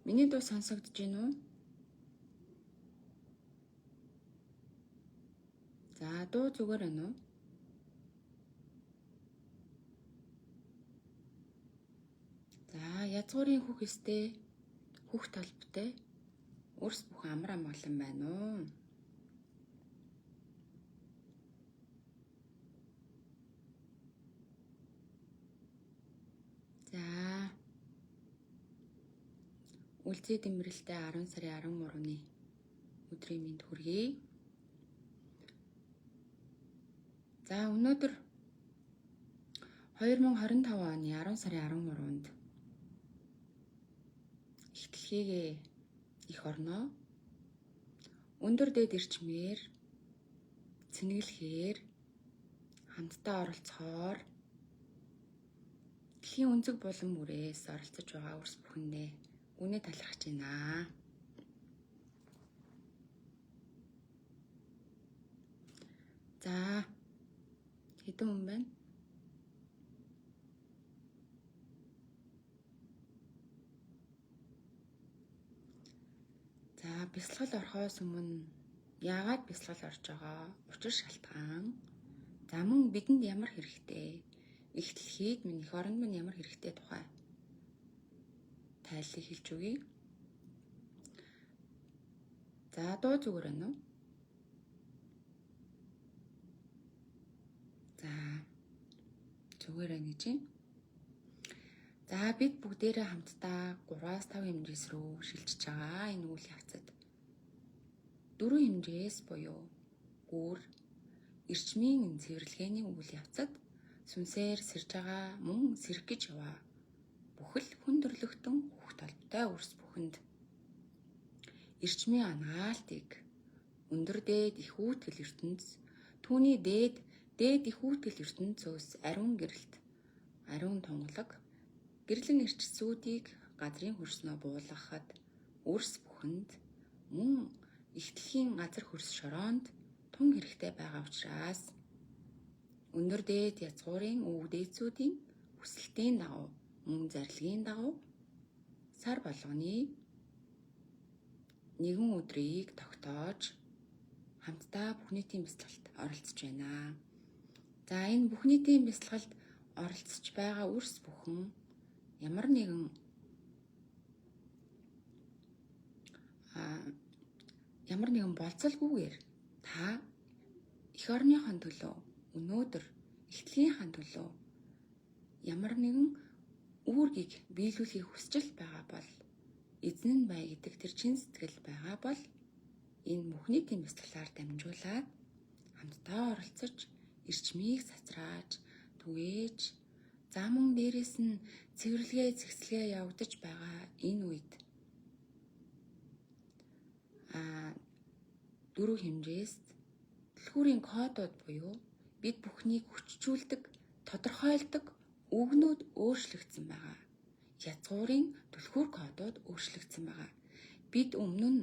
Миний дуу сонсогдож байна уу? За, дуу зүгээр байна уу? За, язгуурын хүүх өстэй, хүүх толботой, өрс бүхэн амар амгалан байна уу? За, үлзий дэмрэлтэй 10 сарын 13-ны өдрийн мэнд хүргэе. За, өнөөдөр 2025 оны 10 сарын 13-нд ихтлхийгээ их орноо өндөр дэд эрчмээр цэнэглэхээр хамтдаа оролцохоор дэлхийн өнцөг булан бүрээс оролцож байгаа өрс бүхэндээ үнэ талархаж байна. За, хэдэн хүн байна? За, бясалгал орохоос өмнө яагаад бясалгал орж байгаа? Учир шалтгаан. За, мөн бидэнд ямар хэрэгтэй? Их дэлхийд минь эх оронд минь ямар хэрэгтэй тухай тайллыг хэлж өгье. За, дуу зүгээр байна уу? За, зүгээр байна гэж юм. За, бид бүгдээрээ хамтдаа 3-5 хэмжээс рүү шилжиж байгаа энэ үйл явцад 4 хэмжээс буюу үр, эрчмийн цэвэрлэгээний үйл явцад сүнсээр сэрж байгаа мөн сэрэх гэж яваа бүхэл хүн төрлөختөн хүүх толботой өрс бүхэнд эрчмийн ангаалтыг өндөр дээд их үүтгэл ертөнц түүний дээд их үүтгэл ертөнцөөс ариун гэрэлт ариун тунгалаг гэрлэн эрчсүүдийг газрын хөрснөө буулгахад өрс бүхэнд мөн их дэлхийн газар хөрс шороонд тун хэрэгтэй байгаа учраас өндөр дээд язгуурын өвөг дээдсүүдийн хүсэлтийн дагуу мөн зарилгын дагуу сар болгоны нэгэн өдрийг тогтоож хамтдаа бүх нийтийн бясалгалд оролцож байна. За, энэ бүх нийтийн бясалгалд оролцож байгаа өрс бүхэн ямар нэгэн болцолгүйгээр та эх орныхон төлөө өнөөдөр ихтгэлийнхэн төлөө ямар нэгэн үүргийг биелүүлэхийг хүсэж байгаа бол эзэн нь бай гэдэг тэр чин сэтгэл байгаа бол энэ бүх нийтийн бясалгалаар дамжуулаад хамтдаа оролцож эрчмийг сацрааж түгээж за мөн дээрээс нь цэвэрлэгээ зэгцлэгээ явагдаж байгаа энэ үед 4 хэмжээст түлхүүрийн кодууд буюу бид бүхнийг хүчжүүлдэг, тодорхойлдог үгнүүд өөрчлөгдсөн байгаа. Язгуурын түлхүүр кодууд өөрчлөгдсөн байгаа. Бид өмнө нь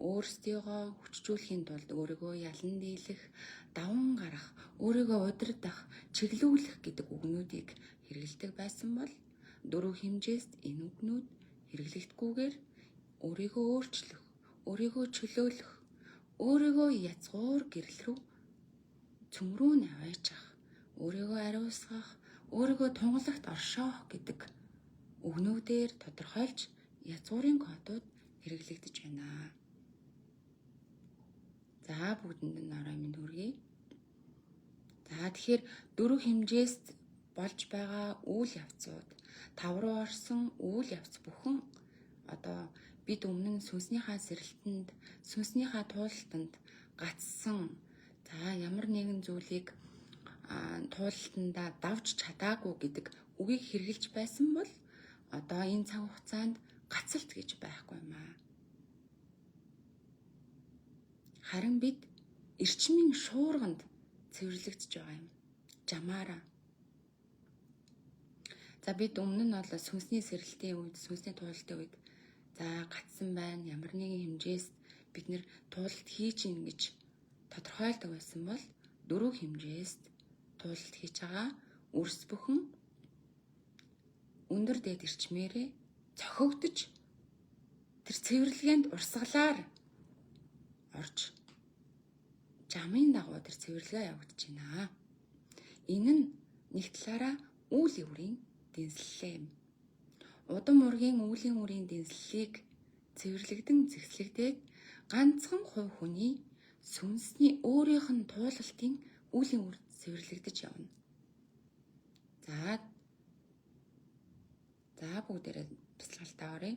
өөрсдийгөө хүчжүүлэхийн тулд өөрийгөө ялан дийлэх, даван гарах, өөрийгөө удирдах, чиглүүлэх гэдэг үгнүүдийг хэрэглэдэг байсан бол 4 хэмжээст энэ үгнүүд хэрэглэгдэхгүйгээр өөрийгөө өөрчлөх, өөрийгөө чөлөөлөх, өөрийгөө язгуур гэрэл рүү цөмрүү навайчих, өөрийгөө ариусгах, өөрийгөө тунгалагт оршоох гэдэг үгнүүдээр тодорхойлж язгуурын кодууд хэрэглэгдэж байна. За, бүгдэнд нь орой минь хүргэе. За, тэгэхээр 4 хэмжээст болж байгаа үйл явцууд, 5 руу орсон үйл явц бүхэн одоо бид өмнө нь сүнснийхаа сэрэлтэнд, сүнснийхаа туулалтанд гацсан за ямар нэгэн зүйлийг туулалтандаа давж чадаагүй гэдэг үгийг хэрэгжилж байсан бол одоо энэ цаг хугацаанд гацалт гэж байхгүй юм аа. Харин бид эрчмийн шуурганд цэвэрлэгдэж байгаа юм. Жамаараа. За, бид өмнө нь бол сүнсний сэрэлтийн үед, сүнсний туулалтын үед за гацсан байна. Ямар нэгэн хэмжээс бид нэр туулалт хийж ийн гэж тодорхойлдог байсан бол 4 хэмжээст туулалт хийж байгаа өрс бүхэн өндөр дээд эрчмээрээ цохигдож тэр цэвэрлэгээнд урсгалаар орж жамын дагуу тэр цэвэрлэгээ явагдаж байна. Энэ нь нэг талаараа үүлийн үрийн дэнслэлээ юм. Удам ургийн үүлийн үрийн дэнслэлийг цэвэрлэгдэн зэгслэгдээд ганцхан хувь хүний сүнсний өөрийнх нь туулалтын үүлийн үр цэвэрлэгдэж явна. За бүгдээрээ бясалгалтаа оръё.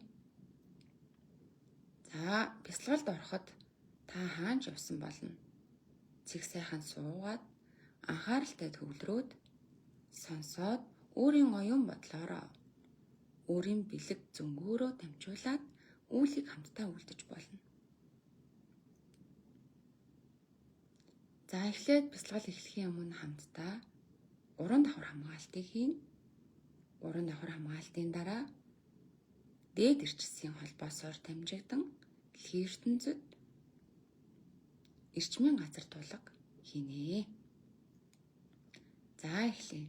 За бясалгалд ороход та хаанч явсан болно. Цэг сайхан суугаад анхааралтай төвлөрөөд сонсоод өөрийн оюун бодлоороо өөрийн бэлэг зөнгөөрөө дамжуулаад үүлийг хамтдаа үлдэж болно. За эхлээд бясалгал эхлэхийн өмнө хамтдаа 3 давхар хамгаалтыг хийнэ. 3 давхар хамгаалтын дараа дээд эрчилсийн холбоосоор дамжигдан дэлхийн ертөнцөд эрчмийн газар тулга хийнэ. За эхлэе.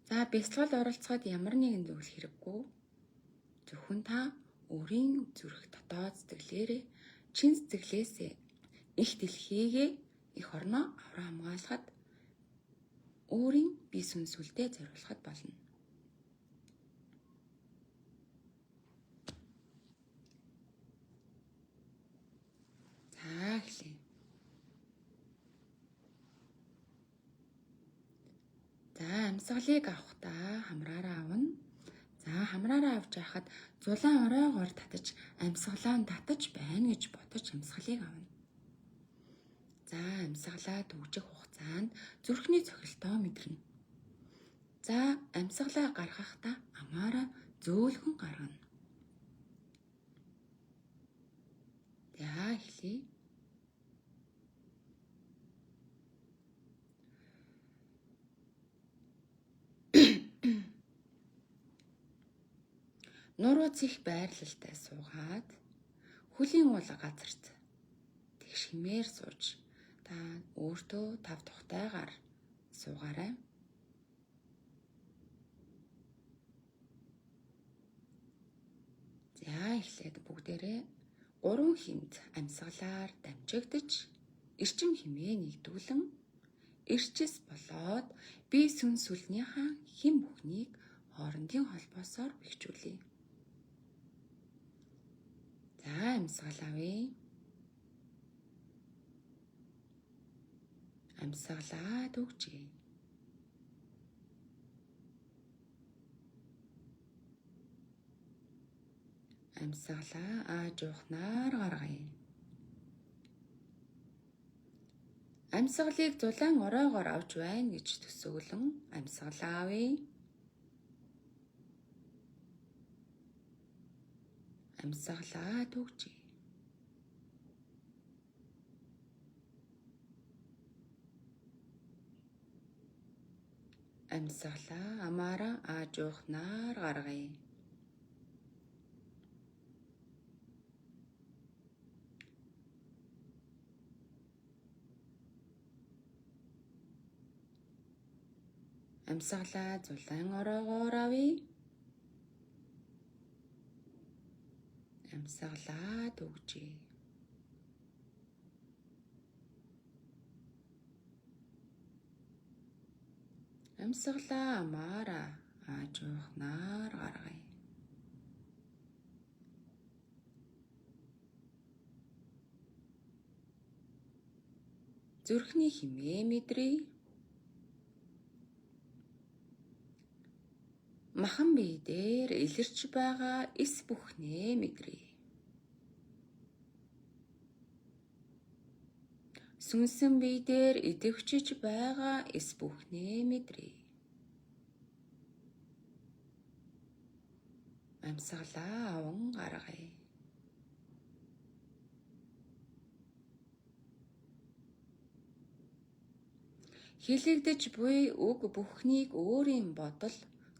За бясалгалд оролцоход ямар нэгэн зүйл хэрэггүй. Зөвхөн та өөрийн зүрх дотоод сэтгэлээрээ чин сэтгэлээсээ их дэлхийгээ их орноо авраа хамгаалахад өөрийн бие сүнсүлдээ зориулахад болно. За эхлэе. За амьсгалыг авахдаа хамраараа авна. За хамраараа авч байхад зулаан оройгоор татаж амьсгалаа татаж байна гэж бодож амьсгалыг авна. За амьсгалаа дүүжих хугацаанд зүрхний цохилтоо мэдэрнэ. За амьсгалаа гаргахдаа амаараа зөөлхөн гаргана. За эхлэе. Нурууц их байрлалтай суугаад хөлийн уулга газарт тэгш хэмээр сууж та өөртөө тав тухтайгаар суугаарай. За эхлээд бүгдээрээ 3 хэмт амьсгалаар дамжигдаж эрчим хэмээ нэгдүүлэн эрчис болоод бие сүнс сүлнийхаа хэм бүхнийг хоорондын холбоосоор бэхжүүлье. За амьсгал авъя. Амьсгалаад өгчээ. Амьсгалаа аажуухнаар гаргая. Амьсгалыг зулаан оройгоор авч байна гэж төсөөлөн амьсгалаа авъя. Амьсгалаад өгчээ. Амьсгалаа амаараа аажуухнаар гаргая. Амьсгалаа зулаан оройгоор авъя. Амьсгалаад өгчээ. Амьсгалаа амаараа аажуухнаар гаргая. Зүрхний хэмээ мэдрээ. Махан бие дээр илэрч байгаа эс бүхнээ мэдрээ. Сүнсэн бие дээр идэвхжиж байгаа эс бүхнээ мэдрээ. Амьсгалаа аван гаргая. Хилэгдэж буй үг бүхнийг өөрийн бодол,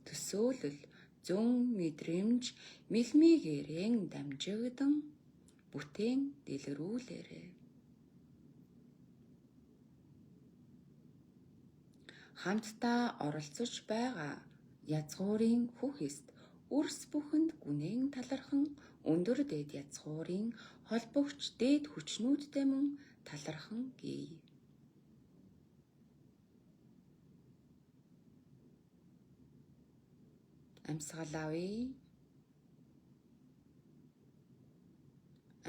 төсөөлөл, зөн мэдрэмж, мэлмигээрэн дамжигдан бүтээн дэлгэрүүлээрэй. Хамтдаа оролцож байгаа язгуурын хүүхэст үрс бүхэнд гүнэн талархан өндөр дээд язгуурын холбогч дээд хүчнүүдтэй мөн талархан гий. Амьсгал авъя.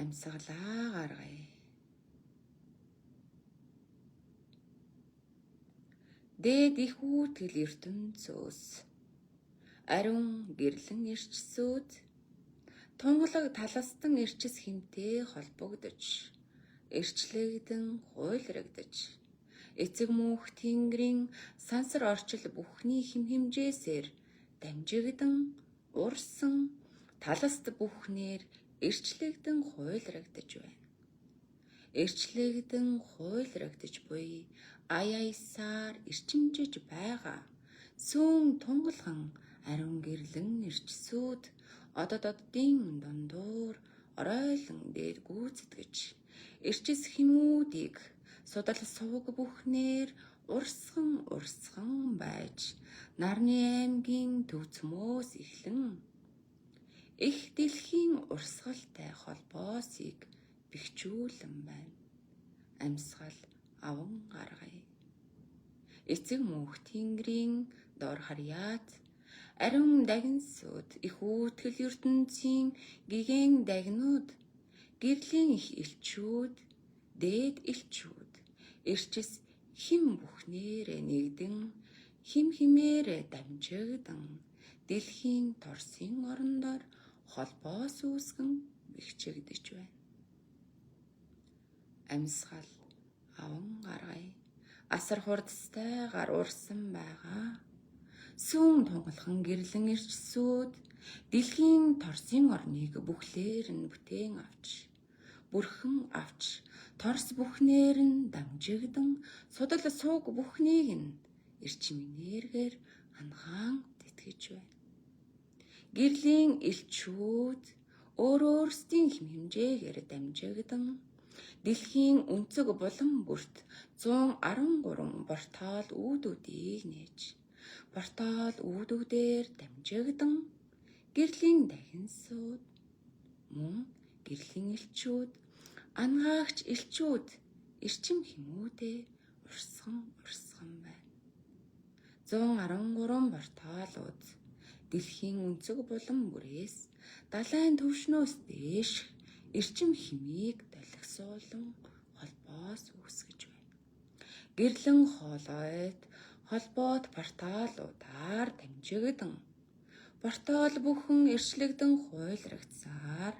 Амьсгалаа гаргая. Дээд их үүтгэл ертөнцөөс ариун гэрлэн ирчсүүд тунгалаг таластан ирчс хэмтэй холбогдож эрчлэгдэн хуйлрагдаж эцэг мөнх Тэнгэрийн сансар орчил бүхний хэм хэмжээсээр дамжигдан урсан таласт бүхнээр эрчлэгдэн хуйлрагдаж байна. Эрчлэгдэн хуйлрагдаж буй аяйсаар эрчимжиж байгаа сүүн тунгалхан ариун гэрлэн ирчсүүд ододдын дундуур оройлон дээд гүйцэтгэж эрчис хэмүүдийг судал сувг бүхнээр урсган байж Нарны аймгийн төв цөмөөс эхлэн их дэлхийн урсгалтай холбоосыг бэхжүүлэн байна. Амьсгал аван гаргая. Эцэг мөнх Тэнгэрийн дор харьяат ариун дагнсууд их үүтгэл ертөнцийн гигэн дагнууд гэрлийн их элчүүд дээд элчүүд эрчис хим бүхнээрээ нэгдэн хим химээрээ дамжигдан дэлхийн торсын орондор холбоос үүсгэн бэхжигдэж байна. Амьсгал аван гаргая. Асар хурдстайгаар урсан байгаа сүүн тунгалхан гэрлэн ирчсүүд дэлхийн торсын орныг бүхлээр нь бүтээн авч бүрхэн авч торс бүхнээр нь дамжигдан судал сууг бүхнийг нь эрчим энергээр анхаан тэтгэж байна. Гэрлийн элчүүд өөрсдийн хэм хэмжээгээр дамжигдан дэлхийн өнцөг булан бүрт 113 портал үүдүүдийг нээж портал үүдүүдээр дамжигдан гэрлийн дагнсууд мөн гэрлийн элчүүд ангаагч элчүүд эрчим хэмүүдээ урсган байна. 113 порталууд дэлхийн өнцөг булан бүрээс далайн түвшнөөс дээш эрчим хэмийг долгисуулан холбоос үүсгэж байна. Гэрлэн хоолойд холбоот порталуудаар дамжигдан портал бүхэн эрчлэгдэн хуйлрагдсаар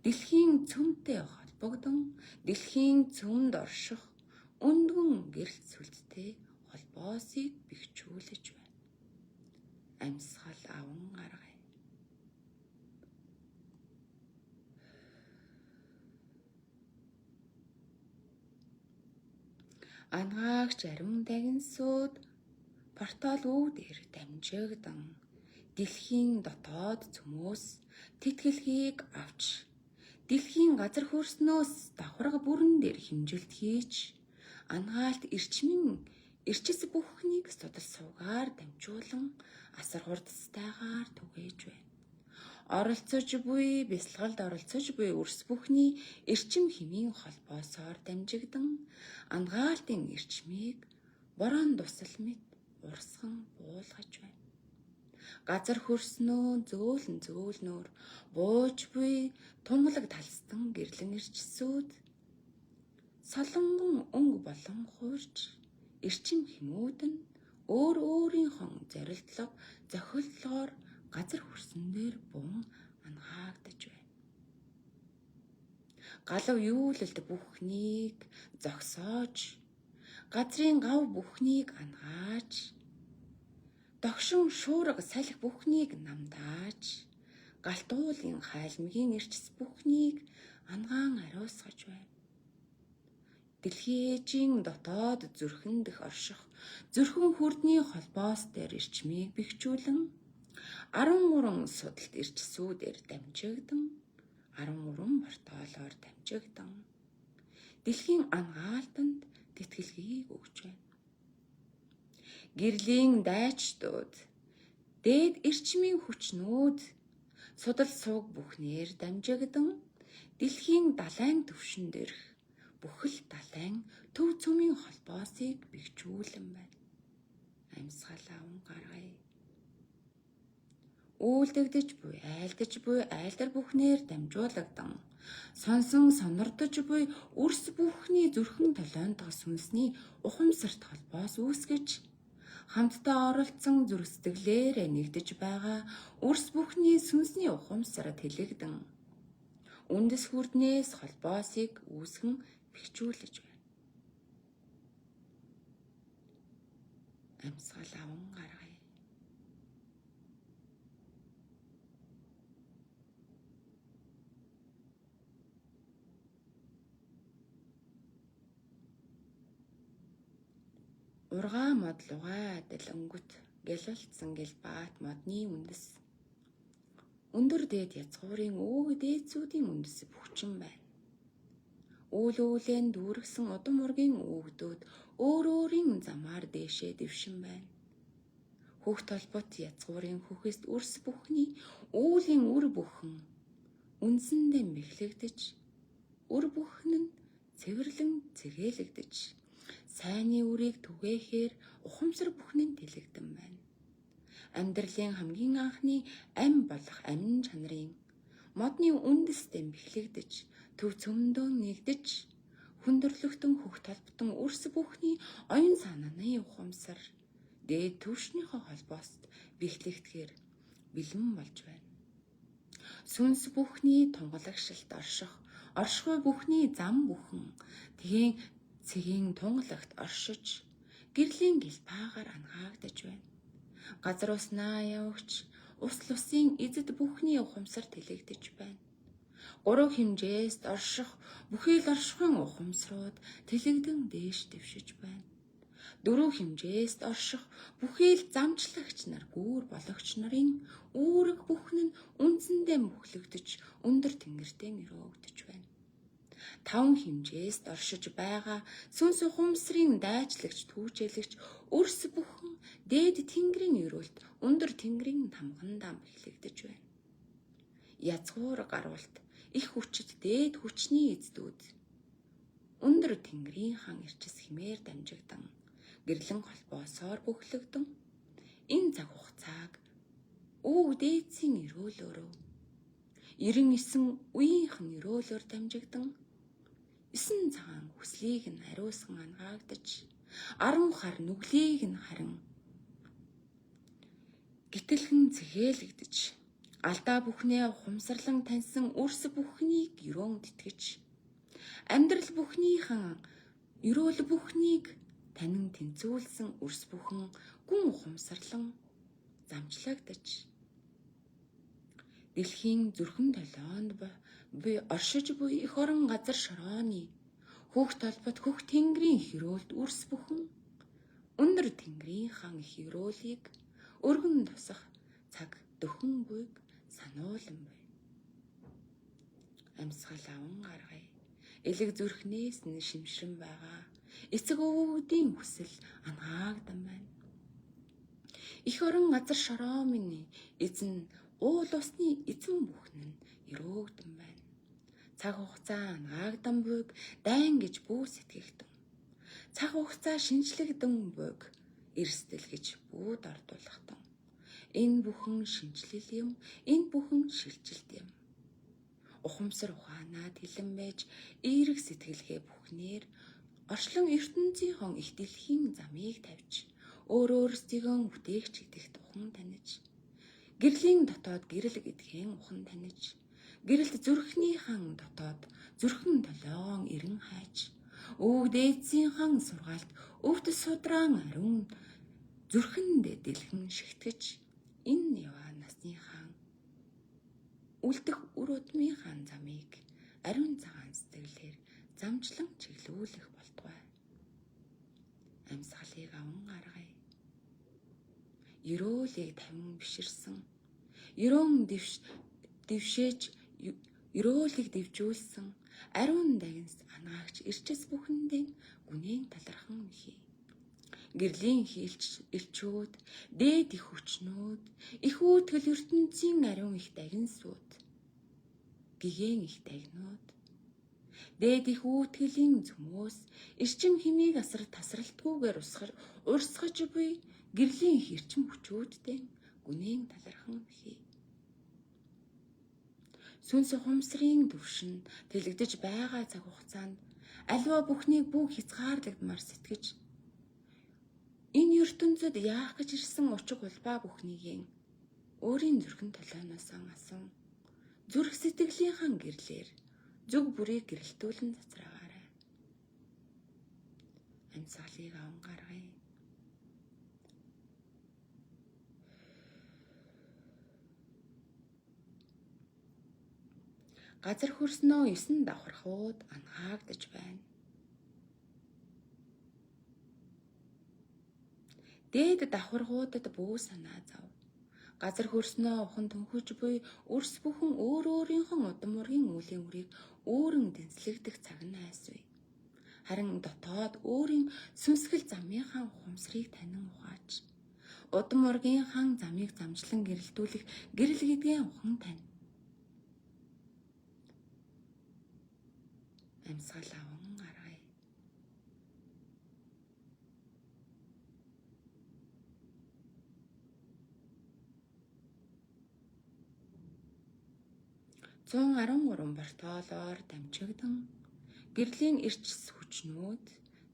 дэлхийн цөмтэй холбогдсон дэлхийн цөмд орших өндгөн гэрэл сүлжтэй холбоосыг бэхжүүлж байна. Амьсгал аван гаргая. Ангаагч ариун дагнсууд портал үүдээр дамжигдан дэлхийн дотоод цөмөөс тэтгэлгийг авч дэлхийн газар хөрснөөс давхарга бүрэн дээр хэмжилт хийж ангаалт эрчис бүхнийг судал суугаар дамжуулан асар хурдстайгаар түгээж байна. Оролцож буй бясалгалд оролцож буй үрс бүхний эрчим хэмийн холбоосоор дамжигдан ангаалтын эрчмийг борон тусал мэт урсган буулгаж байна. Газар хөрснөө зөөлнөөр бууж буй тунгалаг талстан гэрлэн ирчсүүд солонгон өнгө болон хуурж эрчим хэмүүд нь өөрийнхөө зохиолдлогоор газар хөрсөн дээр бун анхаагдаж байна. Галав юулалд бүхнийг зогсоож газрын гав бүхнийг ангааж догшин шуурга салхи бүхнийг намдааж галтуулын хайлмгийн эрчс бүхнийг ангаан ариусгаж байна. Дэлхийжийн дотоод зүрхэн дэх орших зүрхэн хүрдний холбоос дээр эрчмийг бэхжүүлэн 13 судалт эрчсүүдээр дамжигдан 13 порталоор дамжигдан дэлхийн ангаалтанд тэтгэлгийг өгч байна. Гэрлийн дайчдууд дээд эрчмийн хүчнүүд судал сууг бүхнээр дамжигдан дэлхийн далайн түвшин дээрх бүхэл далайн төв цөмийн холбоосыг бэхжүүлэн байна. Амьсгал аван гаргая. Үйлдэгдэж буй, айлдар бүхнээр дамжуулагдсан сонсон сонордож буй үрс бүхний зүрхэн толионтгол сүнсний ухамсарт холбоос үүсгэж хамтдаа оролцсон зүрх сэтгэлээр нэгдэж байгаа үрс бүхний сүнсний ухамсарт хэлэгдэн үндэс хүрднээс холбоосыг үүсгэн бэхжүүлж байна. Амьсгал аван гаргая. Ургаа мод лугаа адил өнгөт гэлэлцсэн гэл баат модны үндэс. Өндөр дээд язгуурын дээдсүүдийн үндэс бүхчин байна. Үйл үүлэн дүүргсэн удам ургийн өгдөөд өөрийн замаар дээшээ дэвшин байна. Хөх толбот язгуурын хөхөст үрс бүхний үүлийн үр бүхэн үнсэндээ мэхлэгдэж үр бүхэн нь цэвэрлэн цэгээлэгдэж сайнны үрийг түгээхээр ухамсар бүхэн нь тэлэгдэн байна. Амьдралын хамгийн анхны ам болох амин чанарын модны үндэстэй мэхлэгдэж төв цөмдөө нэгдэж хүндрэлтэн хөх толботон үрс бүхний оюун санааны ухамсар дээд түвшнийхөө холбоост бэхлэгдэхээр бэлэн болж байна. Сүнс бүхний тунгалагшилт оршихуй бүхний зам бүхэн тгийн цэгийн тунгалагт оршиж гэрлийн гэлбаагаар ангаагдаж байна. Газар уснаа явагч усын эзэд бүхний ухамсар тэлэгдэж байна. Гурав хэмжээст орших бүхий л оршихуйн ухамсарууд тэлэгдэн дээш дэвшиж байна. Дөрөв хэмжээст орших бүхий л замчлагч нар гүүр бологч нарын үүрэг бүхэн нь үндсэндээ мөхлөгдөж өндөр тэнгэртэй өрөөгдөж байна. 5 хэмжээст оршиж байгаа сүнс ухамсарын дайчлагч түүчэлэгч өрс бүхэн дээд тэнгэрийн өрөөлт өндөр тэнгэрийн тамгандаа бэхлэгдэж байна. Язгуур гарвалт их хүчит дээд хүчний эздүүд өндөр тэнгэрийн хан ирчис химээр дамжигдан гэрлэн холбоосоор бүхлэгдэн энэ цаг хугацааг дээдсийн өрөөлөөрөө 99 үеийнхэн өрөөлөөр дамжигдан 9 цагаан хүслийг нь ариусган ангаагдаж 10 хар нүглийг нь харин гítэлхэн цэгээлэгдэж алдаа бүхнээ ухамсарлан таньсан үрс бүхнийг өрөөн тэтгэж амьдрал бүхнийхэн өрөөл бүхнийг танин тэнцүүлсэн үрс бүхэн гүн ухамсарлан замчлагдаж дэлхийн зүрхэн толионд оршиж буй эх орон газар шорооны хөх толбот хөх тэнгэрийн хөрөөлт үрс бүхэн өндөр тэнгэрийн хан их өрөөлийг өргөн тусах цаг дөхөн буйг сануулсан байна. Амьсгал аван гаргая. Элэг зүрхнээс нь шимшрэн байгаа эцэг өвгүүдийн хүсэл ангаагдан байна. Эх орон газар шороомын эзэн уул усны эзэн бүхэн нь өрөөгдөн байна. Цаг хугацаа ангаагдан буйг дайн гэж бүү сэтгэгдэн. Цаг хугацаа шинжлэгдэн буйг эрсдэл гэж бүүд ордуулахтан. Энэ бүхэн шинжлэл юм, энэ бүхэн шилжилт юм. Ухамсар ухаанаа тэлэн байж эерэг сэтгэлгээ бүхнээр орчлон ертөнцийн их дэлхийн замыг тавьж өөрөөсдийгөө бүтээгч гэдэгт ухан таних. Гэрлийн дотоод гэрэл гэдгийн ухан таних. Гэрэлт зүрхнийхэн дотоод зүрхэн толгоон эрен хайж дээдсийнхэн сургаалт өвд судраан ариун зүрхэнд дэлхэн шигтгэж энэ ява насныхан үлдэх үр удмынхан замыг ариун цагаан сэтгэлээр замчлан чиглүүлэх болтугай. Амьсгалыг аван гаргая. Өрөөлийг тавин биширсэн өрөөлийг дэвжүүлсэн ариун дагнс анаагч ирчис бүхэндээ гүнэн талархан хий. Гэрлийн элчүүд, дээд их хүчнүүд, их үүтгэл ертөнцийн ариун их дагинсууд, гигэн их дагнууд, дээд их үүтгэлийн зүмөөс эрчим химийг асар тасралтгүйгээр урсгаж буй гэрлийн их эрчим хүчүүдтэй гүнэн талархан бий. Сүнс ухамсарын төвшин тэлэгдэж байгаа цаг хугацаанд аливаа бүхнийг бүх хязгаарлагдмаар сэтгэж энэ ертөнцид яах гэж ирсэн учиг улбаа бүхнийгийн өөрийн зүрхэн толооноос асан зүрх сэтгэлийнхэн гэрлэр зүг бүрийг гэрэлтүүлэн цацраагаарай. Амьсгалыг аван гаргая. Газар хөрснөө 9 давхархууд анхаагдаж байна. Дээд давхархуудад бүү санаа зов. Газар хөрснөө ухан төнхөж буй өрс бүхэн өөр өөрийнхөө удам ургийн үлийн үрийг өөрөн дэнслэгдэх цаг нь айсвэ. Харин дотоод өөрийн сүнсгэл замынхаа ухамсарыг танин ухаач. Удам ургийнхаа замыг замжлан гэрэлтүүлэх гэрэл гэдгээ ухан тань. Амьсгал аван гаргая. Зүүн 13 бортоолоор дамжигдан гэрлийн эрчс хүчнүүд,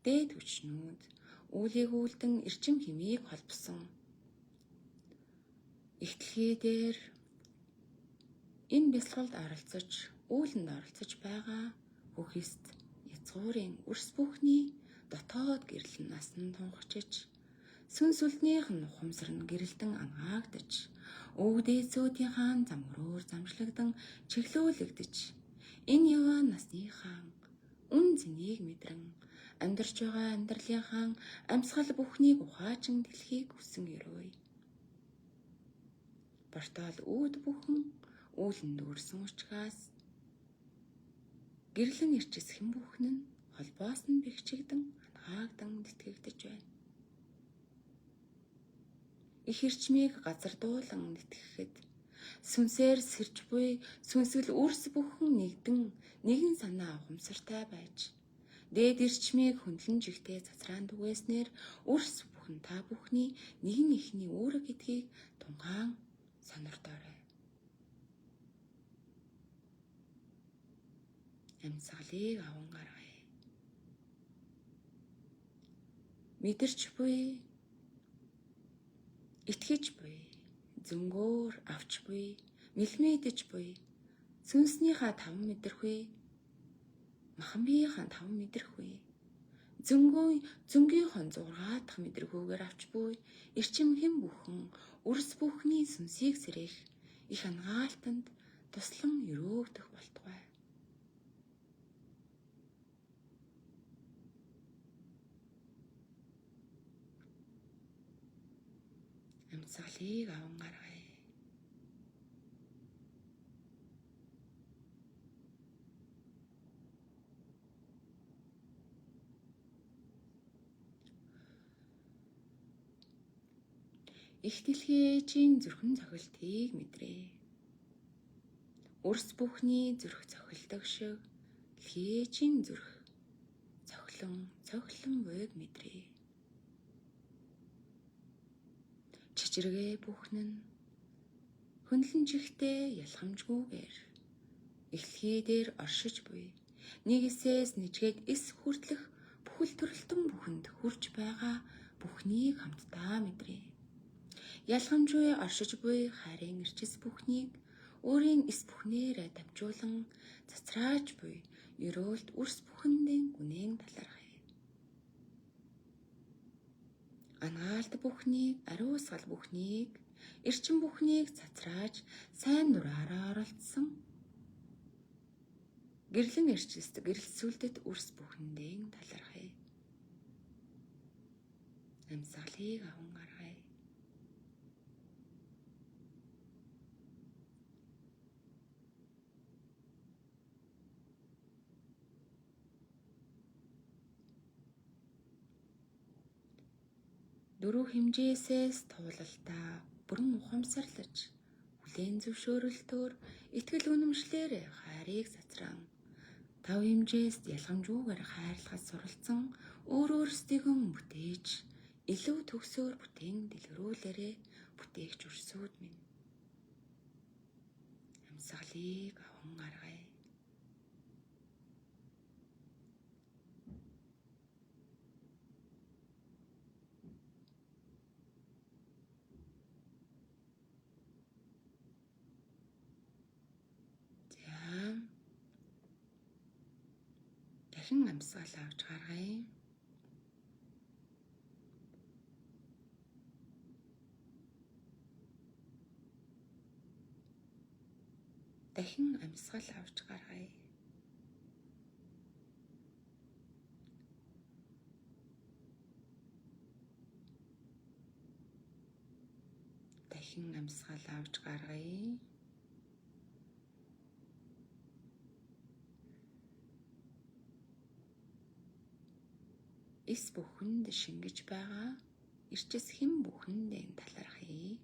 дээд хүчнүүд, үүлийг үлдэн эрчим химийг холбосон. Ихтлхий дээр энэ бясалгалд оролцож, үүлэнд оролцож байгаа бүхист язгуурын өрс бүхний дотоод гэрэл нь насан тунхчиж, сүнс үлднийх нь ухамсар нь гэрэлтэн ангаагдаж, өвгдээсүүдийн замруур замжлагдан чиглүүлэгдэж, энэ яваа насныхаа үн цэнийг мэдрэн амьдарч байгаа амьдралынхаа амьсгал бүхнийг ухаачин дэлхийг хүсэн өрөөе. Бортоол үүд бүхэн үүлэнд дүүрсэн учраас гэрлэн ирчис хэн бүхэн нь холбоос нь бэхжигдэн анхаагдан тэтгэгдэж байна. Их эрчмийг газар дуулан нэтгэхэд сүнсээр сэрж буй сүнсгэл үрс бүхэн нэгэн санаа ухамсартай байж дээд эрчмийг хөндлөн жигтэй цацраан түгээснээр үрс бүхэн та бүхний нэгэн ихний үүрэг гэдгийг тунгаан сонирдоорой. Амьсгалыг аван гаргая. Мэдэрч буй, итгэж буй, зөнгөөр авч буй, мэлмэдэж буй, сүнснийхаа таван мэдэрхүй, махан биеийнхаа таван мэдэрхүй, зөнгийнхөө 6 дахь мэдэрхүйгээр авч буй, эрчим хэн бүхэн, үрс бүхний сүнсийг сэрэх их ангаалтанд туслан өрөөгдөх болтугай. Амьсгалыг аван гаргая. Их дэлхийчийн зүрхэн цохилтыг мэдрээ. Үрс бүхний зүрх цохилдог шиг дэлхийчийн зүрх цохилон буйг мэдрээ. Чичиргээ бүхэн нь хөндлөн чихтэй ялхамжгүйгээр эхлхий дээр оршиж буй нэгэсээс нэжгээд эс хүртлэх бүхэл төрөлтөн бүхэнд хүрч байгаа бүхнийг хамтдаа мэдрээ. Ялхамжгүй оршиж буй хайрын эрчис бүхнийг өөрийн эс бүхнээрээ дамжуулан цацрааж буй ерөөлт үрс бүхэндээ гүнэн талархая. Ангаалт бүхнийг, ариусгал бүхнийг, эрчим бүхнийг цацрааж сайн дураараа оролцсон. Гэрлэн эрчист гэрэлсүүлдэт үрс бүхэндээ талархая. Амьсгалыг аван гаргая. дөрөв хэмжээсээс туулалтаа бүрэн ухамсарлаж, хүлээн зөвшөөрөлтөөр, итгэл үнэмшлээр хайрыг сацраан, тав хэмжээст ялгамжгүйгээр хайрлахад суралцсан өөр өөрсдийгөө бүтээж, илүү төгсөөр бүтээн дэлгэрүүлээрээ бүтээгч өрсүүд минь. Амьсгалыг аван аргая. Дахин амьсгал авч гаргая. Дахин амьсгал авч гаргая. Дахин амьсгал авч гаргая. Эс бүхэнд шингэж байгаа эрчис хэм бүхэндээ талархъя.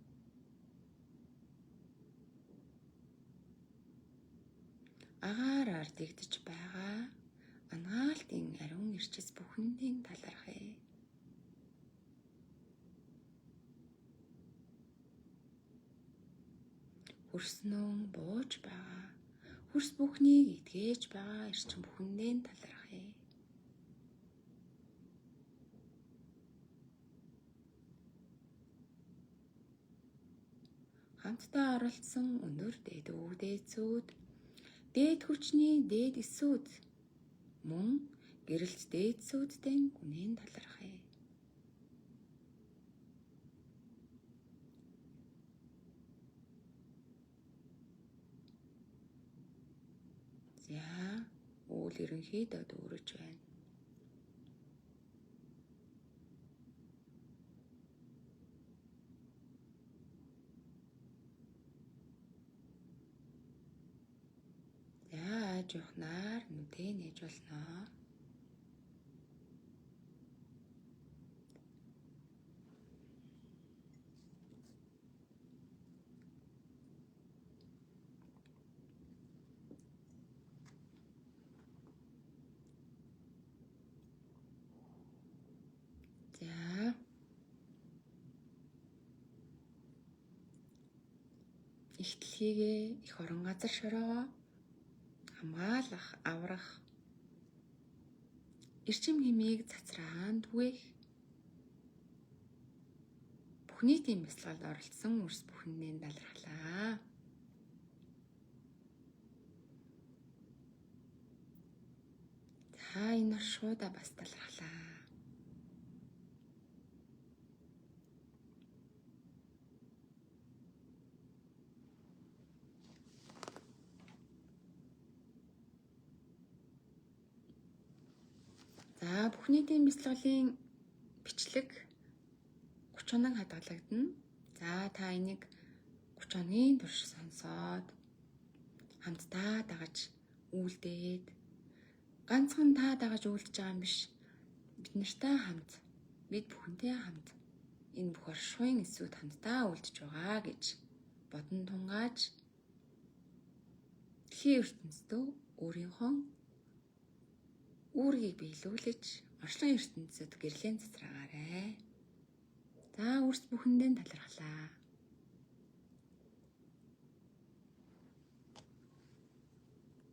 Агаараар дэгдэж байгаа ангаалтын ариун эрчис бүхэндээ талархъя. Хөрснөө бууж байгаа хөрс бүхнийг эдгэж байгаа эрчим бүхэндээ талархъя. Хамтдаа оролцсон өндөр дээд өвдөөцүүд, дээд хүчний дээд эсүүд, мөн гэрэлт дээдсүүдтэй гүнэн талархъя. За, үйл ерөнхийдөө дүүрэж байна. За, жоохнаар нүдээ нээж болно. За. Ихтлхийгээ их орон газар шороогоо хамгаалах, аврах, эрчим хэмээг цацраан түгээх, бүх нийтийн бясалгалд оролцсон үрс бүхэндээ талархлаа. За, энэ оршуудаа бас талархлаа. За, бүх нийтийн бясалгалын бичлэг 30 хоног хадгалагдана. За, та энийг 30 хоногийн турш сонсоод хамтдаа дагаж үйлдээд, ганцхан та дагаж үйлдэж байгаа юм биш. Бид нартай хамт, бид бүхэнтэй хамт энэ бүх оршихуйн эсүүд хамтдаа үйлдэж байгаа гэж бодон тунгааж дэлхийн ертөнцийн өөрийнхөө үүргийг биелүүлж орчлон ертөнцид гэрлийн цацраагаарай. За, үрс бүхэндээ талархлаа.